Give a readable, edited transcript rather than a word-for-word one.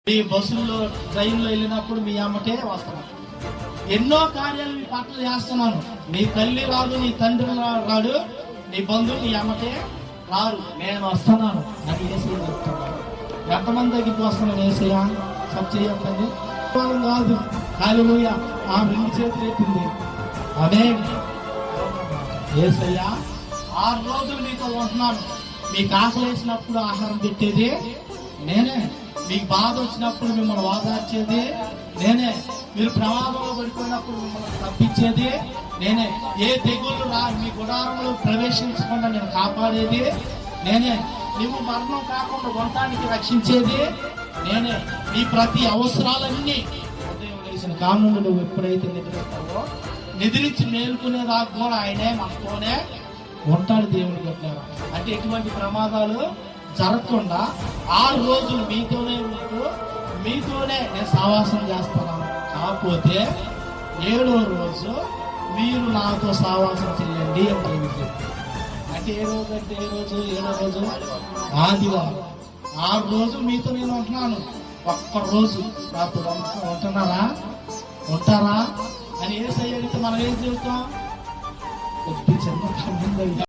మీ బస్సుల్లో ట్రైన్లో వెళ్ళినప్పుడు మీ అమ్మటే వస్తున్నాను. ఎన్నో కార్యాలు మీ పట్ల చేస్తున్నాను. నీ తల్లి రాదు, నీ తండ్రి రాడు, నీ బంధువులు నీ అమ్మటే రారు, నేను వస్తున్నాను అని ఏసయ్య చెప్తున్నాను. ఎంతమంది దగ్గరికి వస్తున్నాను ఏసయ్య సబ్ చేయకండి కాదు. హల్లెలూయా. ఆ 2 చేతులు ఎత్తింది. అదే ఏసయ్య 6 రోజులు మీతో ఉంటున్నాను. మీకు ఆకలి వేసినప్పుడు ఆహారం పెట్టేది నేనే, మీకు బాధ వచ్చినప్పుడు మిమ్మల్ని ఓదార్చేది నేనే, మీరు ప్రమాదంలో పడిపోయినప్పుడు మిమ్మల్ని తప్పించేది నేనే, ఏ తెగుళ్ళు మీ గుడారంలో ప్రవేశించకుండా నేను కాపాడేది నేనే, నువ్వు మరణం కాకుండా ఉండటానికి రక్షించేది నేనే, నీ ప్రతి అవసరాలన్నీ ఉదయం లేచిన కానుండి నువ్వు ఎప్పుడైతే నిద్రిస్తావో నిద్రించి మేలుకునేదాకా కూడా ఆయనే మనతోనే ఉంటాడు. దేవుడు కొట్టారు అంటే ఎటువంటి ప్రమాదాలు జరగకుండా 6 రోజులు మీతోనే ఉంటూ మీతోనే నేను సావాసం చేస్తున్నాను. కాకపోతే 7వ రోజు మీరు నాతో సావాసం చేయండి అని. అంటే ఏ రోజు అంటే ఏ రోజు? 7వ రోజు ఆదివారం. 6 రోజులు మీతో నేను ఉంటున్నాను, ఒక్క రోజు నాతో ఉంటారా అని ఏసయ్య అడిగితే మనం ఏం చెబుతాం? కొద్ది చిన్న